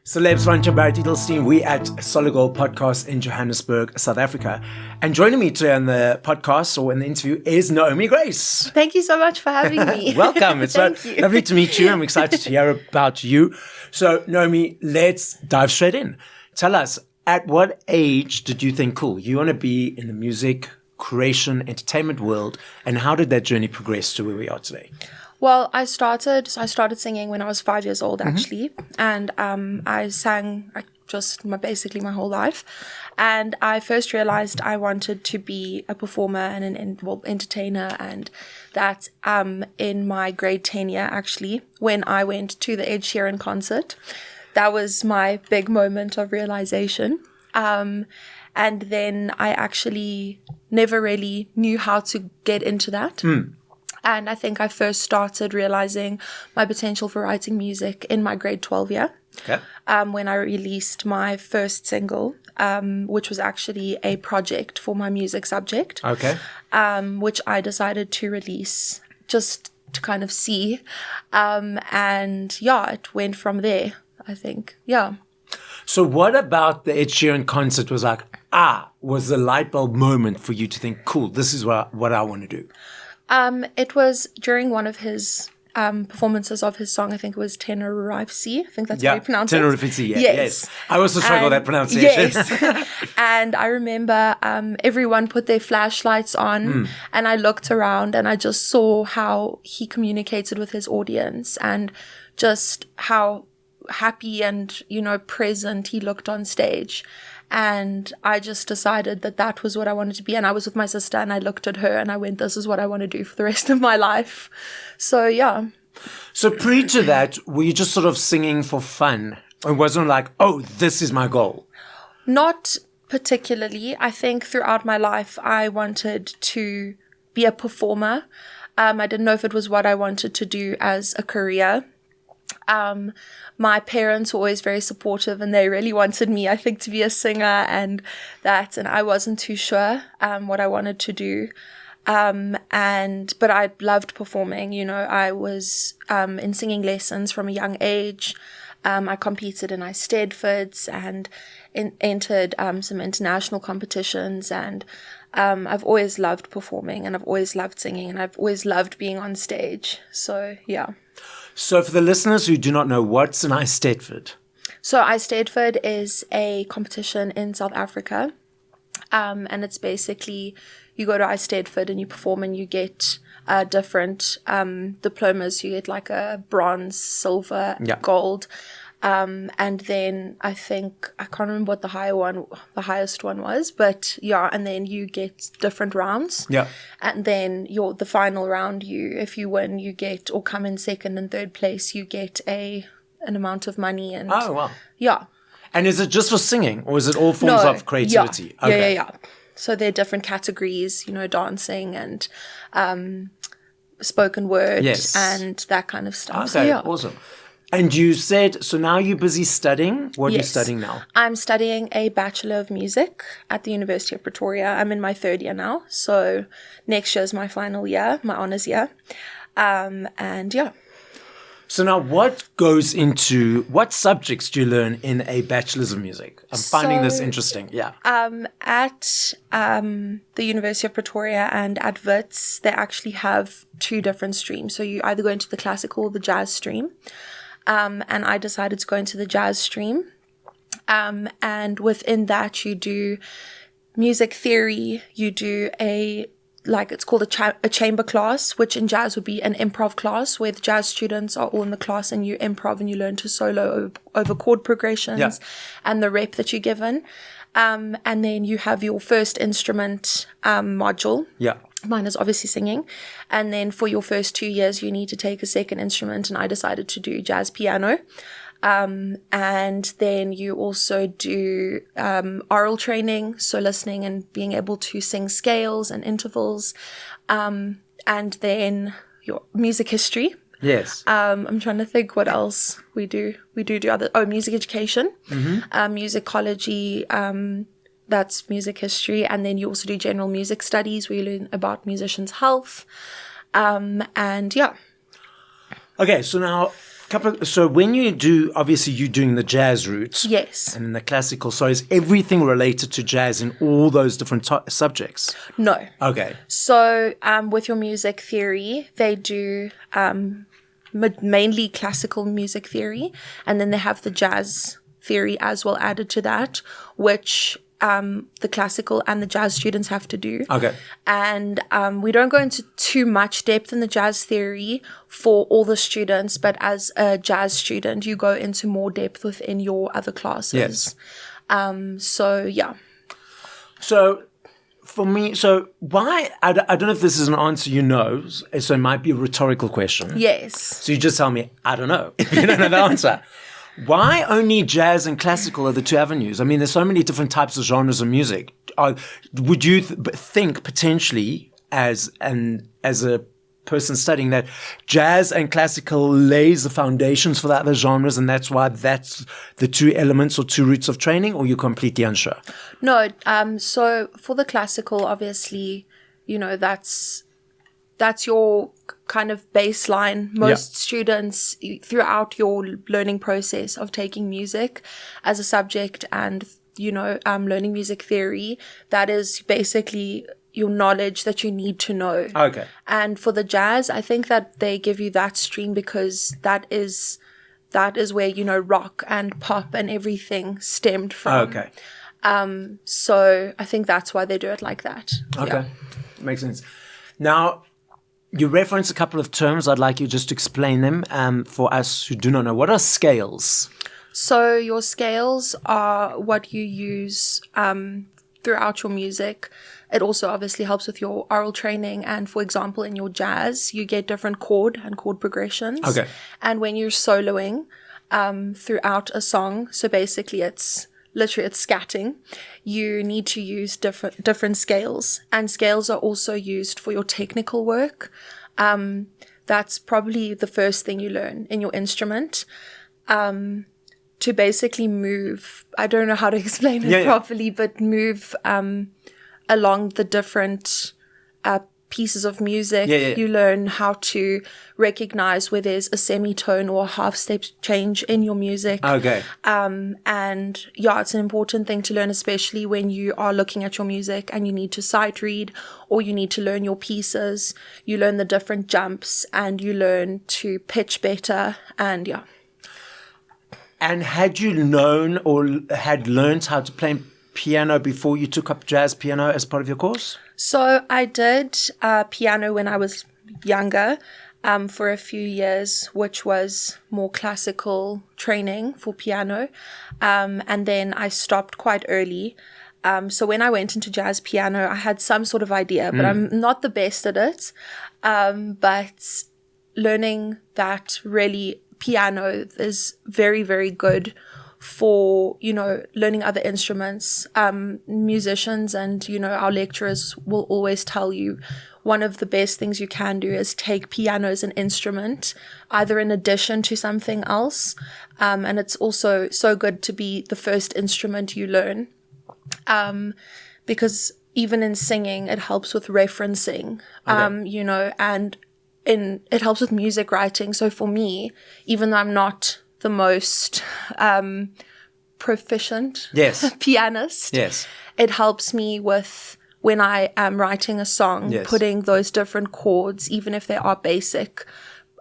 Celeb Savant, Barry Edelstein. We at Solid Gold Podcast in Johannesburg, South Africa. And joining me today on the podcast or in the interview is Naomi Grace. Thank you so much for having me. Welcome. It's lovely to meet you. I'm excited to hear about you. So, Naomi, let's dive straight in. Tell us, at what age did you think, cool, you want to be in the music, creation, entertainment world, and how did that journey progress to where we are today? Well, I started singing when I was 5 years old, actually. And I sang basically my whole life. And I first realized I wanted to be a performer and an entertainer. And that in my grade 10 year, actually, when I went to the Ed Sheeran concert. That was my big moment of realization. And then I actually never really knew how to get into that. And I think I first started realizing my potential for writing music in my grade 12 year. Okay. When I released my first single, which was actually a project for my music subject. Okay. Which I decided to release just to kind of see. And yeah, it went from there, I think. Yeah. So what about the Ed Sheeran concert was like, was the light bulb moment for you to think, cool, this is what I want to do? It was during one of his performances of his song. I think it was Tenerife. I think that's how you pronounce it. Tenerife, yes. I also struggle with that pronunciation. Yes. And I remember everyone put their flashlights on and I looked around and I just saw how he communicated with his audience and just how happy and, present he looked on stage. And I just decided that was what I wanted to be. And I was with my sister and I looked at her and I went, this is what I want to do for the rest of my life. So, yeah. So pre to that, were you just sort of singing for fun? Or wasn't like, this is my goal? Not particularly. I think throughout my life, I wanted to be a performer. I didn't know if it was what I wanted to do as a career. My parents were always very supportive and they really wanted me, I think, to be a singer and I wasn't too sure what I wanted to do. But I loved performing, I was in singing lessons from a young age. I competed in Eisteddfods and entered some international competitions, and I've always loved performing and I've always loved singing and I've always loved being on stage. So, yeah. So for the listeners who do not know, what's an Eisteddfod? So Eisteddfod is a competition in South Africa. And it's basically you go to Eisteddfod and you perform and you get different diplomas. You get like a bronze, silver, gold. And then I can't remember what the highest one was, but yeah, and then you get different rounds. Yeah. And then the final round, if you win, you get, or come in second and third place, you get an amount of money. And oh, wow. Yeah. And is it just for singing or is it all forms of creativity? Yeah. Okay. Yeah. So there are different categories, dancing and spoken word and that kind of stuff. Okay, so, yeah. Awesome. And you said, so now you're busy studying? What are you studying now? I'm studying a Bachelor of Music at the University of Pretoria. I'm in my third year now. So next year is my final year, my honors year. And yeah. So now what subjects do you learn in a Bachelor's of Music? I'm finding this interesting. Yeah. At the University of Pretoria and at Wits, they actually have two different streams. So you either go into the classical or the jazz stream. And I decided to go into the jazz stream. And within that, you do music theory. You do it's called a chamber class, which in jazz would be an improv class where the jazz students are all in the class and you improv and you learn to solo over chord progressions and the rep that you're given. And then you have your first instrument module. Yeah. Mine is obviously singing. And then for your first 2 years, you need to take a second instrument. And I decided to do jazz piano. And then you also do oral training, so listening and being able to sing scales and intervals. And then your music history. Yes. I'm trying to think what else we do. We do other music education, musicology. That's music history. And then you also do general music studies where you learn about musicians' health. And yeah. Okay, so now So when you do, obviously you're doing the jazz route. Yes. And then the classical. So is everything related to jazz in all those different subjects? No. Okay. So with your music theory, they do mainly classical music theory, and then they have the jazz theory as well added to that, which the classical and the jazz students have to do. Okay. And we don't go into too much depth in the jazz theory for all the students, but as a jazz student, you go into more depth within your other classes. Yes. So, yeah. So for me, so why, I don't know if this is an answer you know, so it might be a rhetorical question. Yes. So you just tell me, I don't know, if you don't know the answer. Why only jazz and classical are the two avenues? I mean, there's so many different types of genres of music. Would you think potentially, as a person studying that, jazz and classical lays the foundations for the other genres, and that's why that's the two elements or two routes of training, or you're completely unsure? No. So for the classical, obviously, that's your kind of baseline. Most students throughout your learning process of taking music as a subject and, learning music theory, that is basically your knowledge that you need to know. Okay. And for the jazz, I think that they give you that stream because that is where, rock and pop and everything stemmed from. Okay. So I think that's why they do it like that. Okay. Yeah. Makes sense. Now, you reference a couple of terms. I'd like you just to explain them for us who do not know. What are scales? So your scales are what you use throughout your music. It also obviously helps with your oral training. And for example, in your jazz, you get different chord and chord progressions. Okay. And when you're soloing throughout a song, so basically it's scatting, you need to use different scales, and scales are also used for your technical work. That's probably the first thing you learn in your instrument, to basically move. I don't know how to explain it properly, but move along the different pieces of music. You learn how to recognize where there's a semitone or a half step change in your music. Okay. And it's an important thing to learn, especially when you are looking at your music and you need to sight read or you need to learn your pieces. You learn the different jumps and you learn to pitch better and And had you known or had learned how to play piano before you took up jazz piano as part of your course? So I did piano when I was younger for a few years, which was more classical training for piano. And then I stopped quite early. So when I went into jazz piano, I had some sort of idea, but I'm not the best at it. But learning that really piano is very, very good for, learning other instruments. Musicians and, our lecturers will always tell you one of the best things you can do is take piano as an instrument, either in addition to something else. And it's also so good to be the first instrument you learn. Because even in singing, it helps with referencing, and it helps with music writing. So for me, even though I'm not the most proficient pianist, it helps me with when I am writing a song, putting those different chords, even if they are basic,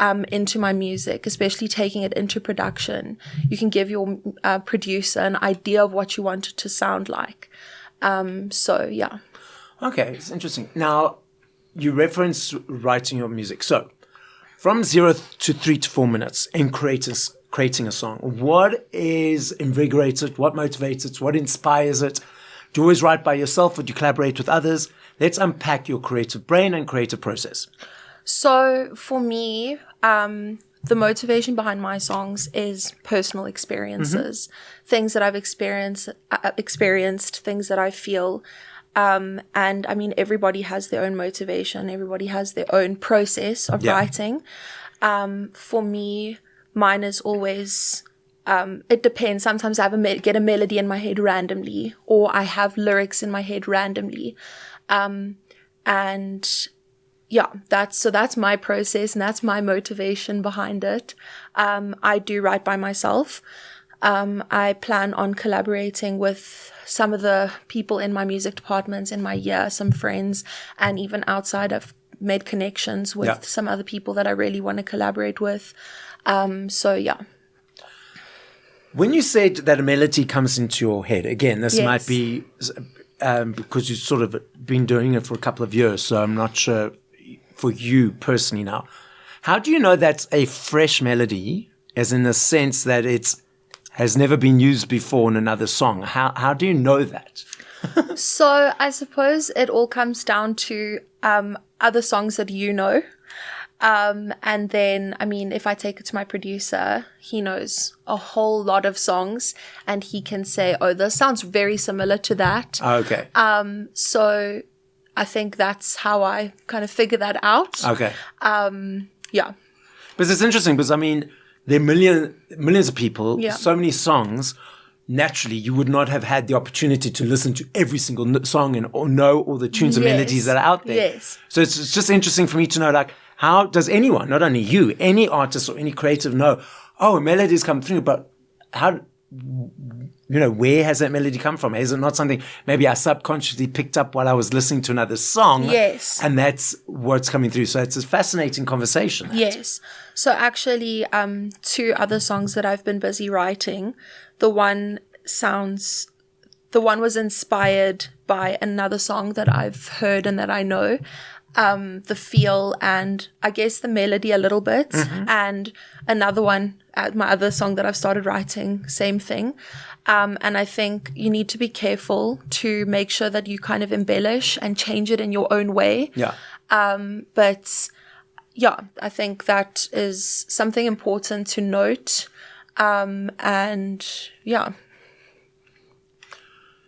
into my music, especially taking it into production. You can give your producer an idea of what you want it to sound like. Okay, it's interesting. Now, you reference writing your music. So, from 0 to 3 to 4 minutes in creating a song, what is invigorated? What motivates it? What inspires it? Do you always write by yourself or do you collaborate with others? Let's unpack your creative brain and creative process. So for me, the motivation behind my songs is personal experiences, things that I've experienced, things that I feel. And I mean, everybody has their own motivation. Everybody has their own process of writing. For me, mine is always, it depends. Sometimes I get a melody in my head randomly, or I have lyrics in my head randomly. And yeah, that's my process and that's my motivation behind it. I do write by myself. I plan on collaborating with some of the people in my music departments in my year, some friends, and even outside I've made connections with some other people that I really want to collaborate with. So yeah. When you said that a melody comes into your head, again, this might be because you've sort of been doing it for a couple of years, so I'm not sure for you personally now. How do you know that's a fresh melody, as in the sense that it's has never been used before in another song? How do you know that? So I suppose it all comes down to other songs that you know. And then, I mean, if I take it to my producer, he knows a whole lot of songs and he can say, oh, this sounds very similar to that. Okay. So I think that's how I kind of figure that out. Okay. Yeah. But it's interesting because, I mean, there are millions of people, so many songs. Naturally, you would not have had the opportunity to listen to every single song and or know all the tunes and melodies that are out there. Yes. So it's just interesting for me to know, like, how does anyone, not only you, any artist or any creative know, oh, a melody's come through, but how, where has that melody come from? Is it not something maybe I subconsciously picked up while I was listening to another song? Yes. And that's what's coming through. So it's a fascinating conversation. Yes. So actually, 2 other songs that I've been busy writing, the one was inspired by another song that I've heard and that I know. The feel and I guess the melody a little bit, and another one, my other song that I've started writing, same thing. And I think you need to be careful to make sure that you kind of embellish and change it in your own way. Yeah. But yeah, I think that is something important to note. And yeah.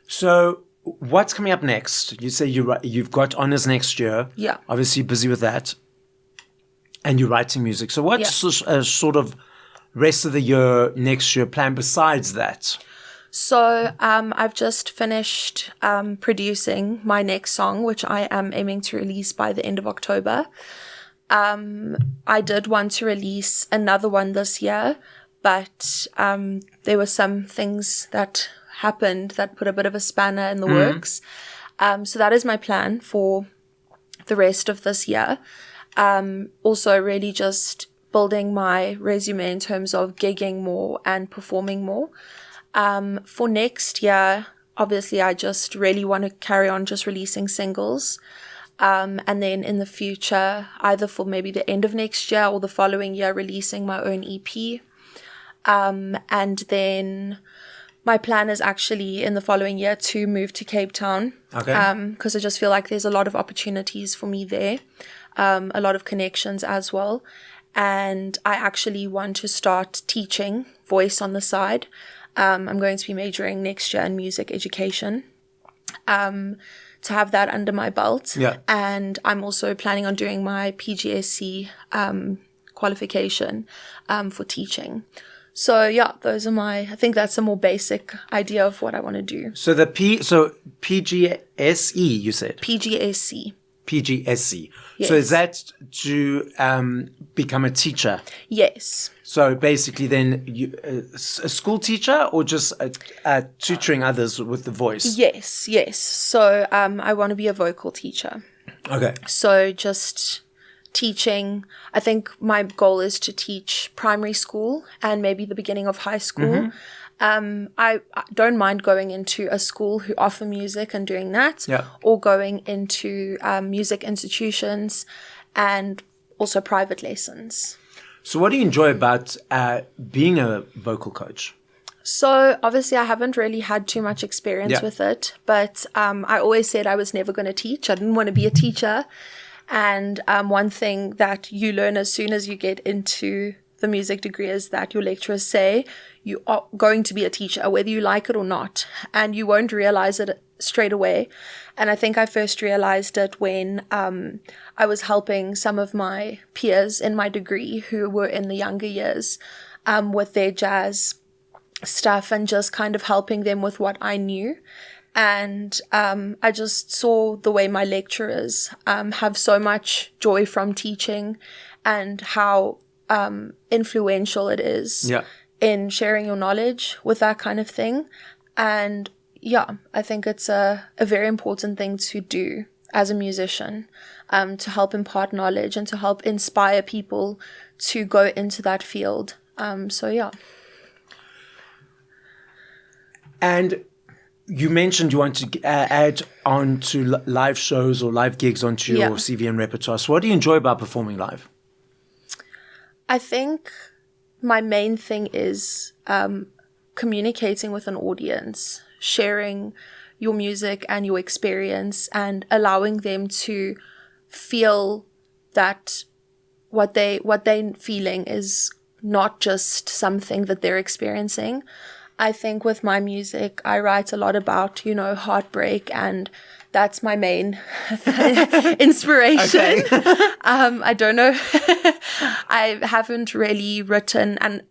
So what's coming up next? You say you've got honors next year. Yeah. Obviously busy with that. And you're writing music. So what's sort of rest of the year, next year plan besides that? So I've just finished producing my next song, which I am aiming to release by the end of October. I did want to release another one this year, but there were some things that happened that put a bit of a spanner in the works. So that is my plan for the rest of this year. Also really just building my resume in terms of gigging more and performing more. For next year, obviously I just really want to carry on just releasing singles. And then in the future, either for maybe the end of next year or the following year, releasing my own EP. And then my plan is actually in the following year to move to Cape Town. Okay. Because I just feel like there's a lot of opportunities for me there. A lot of connections as well. And I actually want to start teaching voice on the side. I'm going to be majoring next year in music education. To have that under my belt. Yeah. And I'm also planning on doing my PGSC qualification for teaching. So yeah, those are I think that's a more basic idea of what I want to do. So PGSE, you said? PGSC. PGSC. Yes. So is that to become a teacher? Yes. So basically then a school teacher or just tutoring others with the voice? Yes. So I want to be a vocal teacher. Okay. So just teaching, I think my goal is to teach primary school and maybe the beginning of high school. I don't mind going into a school who offer music and doing that, or going into music institutions and also private lessons. So what do you enjoy about being a vocal coach? So obviously I haven't really had too much experience with it, but I always said I was never going to teach. I didn't want to be a teacher. And one thing that you learn as soon as you get into the music degree is that your lecturers say you are going to be a teacher, whether you like it or not, and you won't realize it straight away. And I think I first realized it when I was helping some of my peers in my degree who were in the younger years with their jazz stuff and just kind of helping them with what I knew. And I just saw the way my lecturers have so much joy from teaching and how influential it is in sharing your knowledge with that kind of thing. And yeah, I think it's a very important thing to do as a musician, to help impart knowledge and to help inspire people to go into that field. So yeah. And you mentioned you want to add on to live shows or live gigs onto your CV and repertoire. So what do you enjoy about performing live? I think my main thing is communicating with an audience, sharing your music and your experience and allowing them to feel that what they're feeling is not just something that they're experiencing. I think with my music, I write a lot about, heartbreak, and that's my main inspiration. I don't know. I haven't really written. And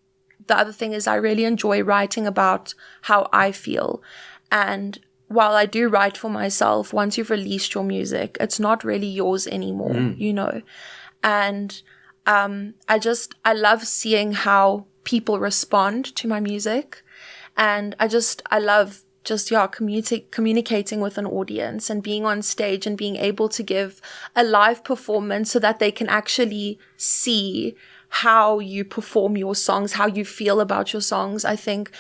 the other thing is I really enjoy writing about how I feel. And while I do write for myself, once you've released your music, it's not really yours anymore, And I love seeing how people respond to my music. And I love communicating with an audience and being on stage and being able to give a live performance so that they can actually see how you perform your songs, how you feel about your songs. I think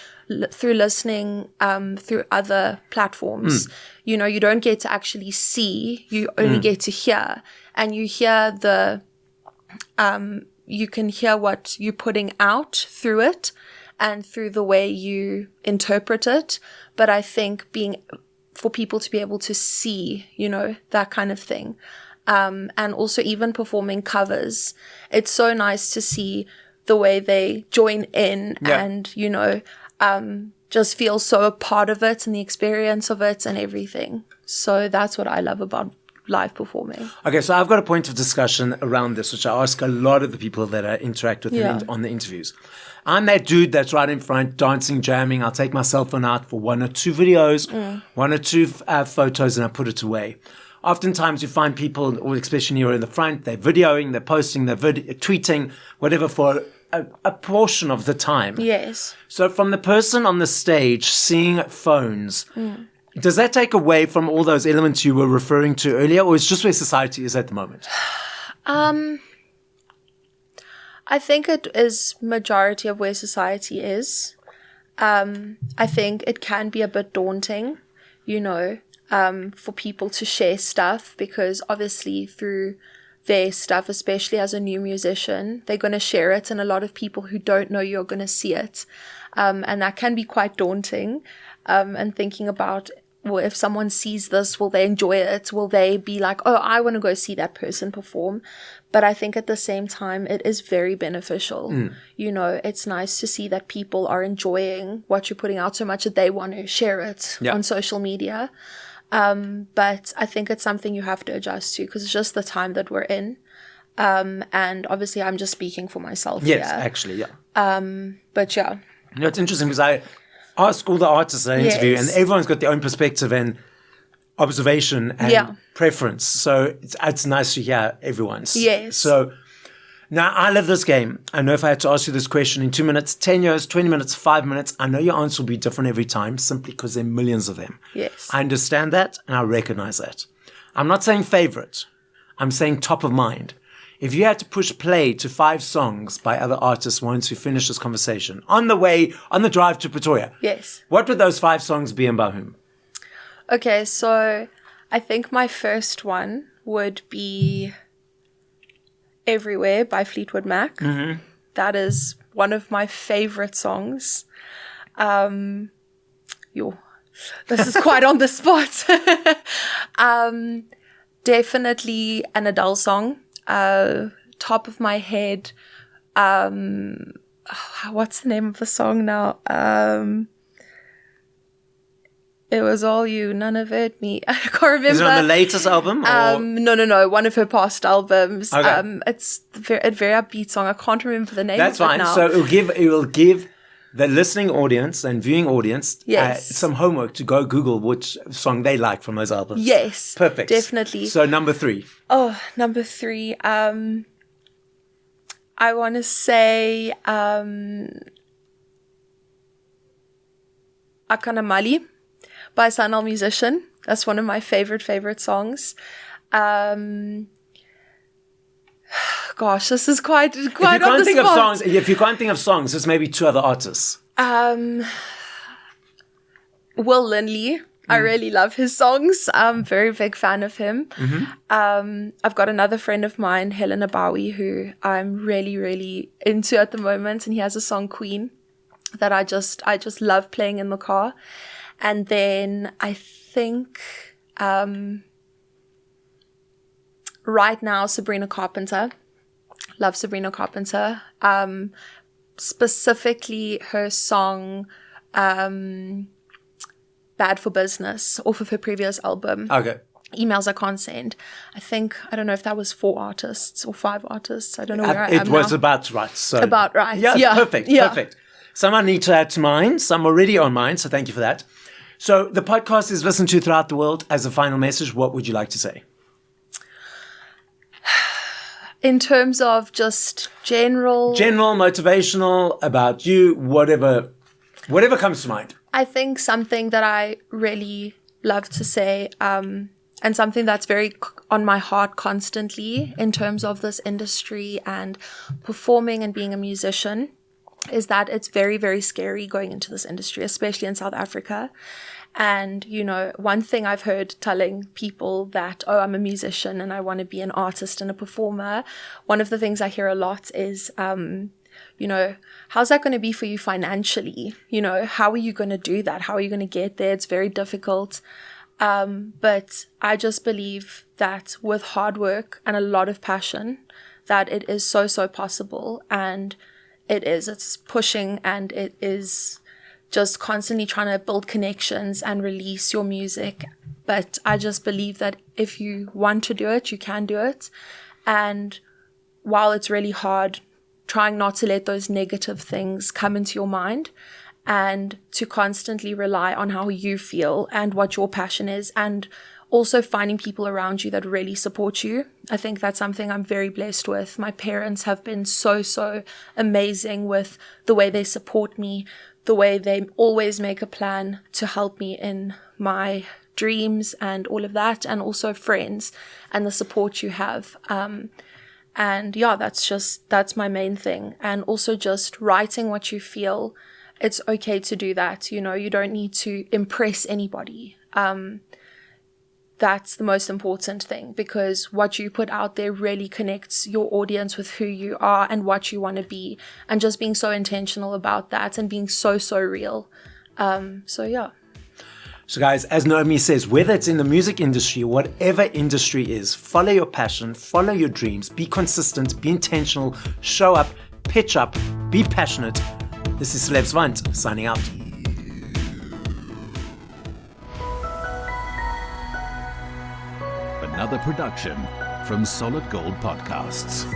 through listening through other platforms, you don't get to actually see, you only get to hear. And you hear you can hear what you're putting out through it and through the way you interpret it. But I think for people to be able to see, that kind of thing. And also even performing covers, it's so nice to see the way they join in and, just feel so a part of it and the experience of it and everything. So that's what I love about live performing. Okay, so I've got a point of discussion around this, which I ask a lot of the people that I interact with on the interviews. I'm that dude that's right in front, dancing, jamming. I'll take my cell phone out for 1 or 2 videos, 1 or 2 photos, and I put it away. Oftentimes you find people, or especially you're in the front, they're videoing, they're posting, they're tweeting, whatever, for a portion of the time. Yes. So from the person on the stage seeing phones, does that take away from all those elements you were referring to earlier, or is just where society is at the moment? I think it is majority of where society is. I think it can be a bit daunting, for people to share stuff, because obviously through their stuff, especially as a new musician, they're going to share it, and a lot of people who don't know you are going to see it. And that can be quite daunting. And thinking about, well, if someone sees this, will they enjoy it? Will they be like, oh, I want to go see that person perform? But I think at the same time, it is very beneficial. It's nice to see that people are enjoying what you're putting out so much that they want to share it on social media. But I think it's something you have to adjust to, because it's just the time that we're in. And obviously I'm just speaking for myself here. Yes, actually, yeah. But yeah. It's interesting because I ask all the artists I interview, and everyone's got their own perspective and observation and preference. So it's nice to hear everyone's. Yes. So now I love this game. I know if I had to ask you this question in 2 minutes, 10 years, 20 minutes, 5 minutes, I know your answer will be different every time, simply because there are millions of them. Yes. I understand that and I recognize that. I'm not saying favorite. I'm saying top of mind. If you had to push play to 5 songs by other artists once we finish this conversation, on the drive to Pretoria, what would those 5 songs be and by whom? Okay, so I think my first one would be Everywhere by Fleetwood Mac. That is one of my favorite songs. This is quite on the spot. Definitely an Adele song. Top of my head, what's the name of the song now? It Was All You, None of It, Me. I can't remember. Is it on the latest album? Or? No. One of her past albums. Okay. It's a very upbeat song. I can't remember the name That's of it fine. now. So it will give the listening audience and viewing audience Yes. some homework to go Google which song they like from those albums. Yes. Perfect. Definitely. So number 3. Oh, number 3. I want to say Akanamali by Sanal Musician. That's one of my favorite songs. Gosh, this is quite If you on can't the think of spot. songs, if you can't think of songs, there's maybe 2 other artists. Will Lindley. I really love his songs. I'm a very big fan of him. I've got another friend of mine, Helena Bowie, who I'm really, really into at the moment, and he has a song Queen that I just love playing in the car. And then I think right now Sabrina Carpenter. Love Sabrina Carpenter. Specifically her song Bad for Business off of her previous album. Okay. Emails I Can't Send. I don't know if that was 4 artists or 5 artists. I don't know where I am It was now. about right. So About right. Yeah, perfect. Yeah. Perfect. Some I need to add to mine. Some already on mine, so thank you for that. So the podcast is listened to throughout the world. As a final message, what would you like to say? In terms of just general, Motivational, about you, whatever comes to mind. I think something that I really love to say, and something that's very on my heart constantly in terms of this industry and performing and being a musician, is that it's very, very scary going into this industry, especially in South Africa. And, one thing I've heard telling people that, oh, I'm a musician and I want to be an artist and a performer, one of the things I hear a lot is, how's that going to be for you financially? How are you going to do that? How are you going to get there? It's very difficult. But I just believe that with hard work and a lot of passion, that it is so, so possible. And it's pushing, and it is just constantly trying to build connections and release your music. But I just believe that if you want to do it, you can do it. And while it's really hard, trying not to let those negative things come into your mind, and to constantly rely on how you feel and what your passion is, and also finding people around you that really support you. I think that's something I'm very blessed with. My parents have been so, so amazing with the way they support me, the way they always make a plan to help me in my dreams and all of that, and also friends and the support you have. And yeah, that's my main thing. And also just writing what you feel. It's okay to do that. You don't need to impress anybody. That's the most important thing, because what you put out there really connects your audience with who you are and what you want to be, and just being so intentional about that and being so, so real. So yeah. So guys, as Naomi says, whether it's in the music industry or whatever industry is, follow your passion, follow your dreams, be consistent, be intentional, show up, pitch up, be passionate. This is Celeb Savant signing out. Another production from Solid Gold Podcasts.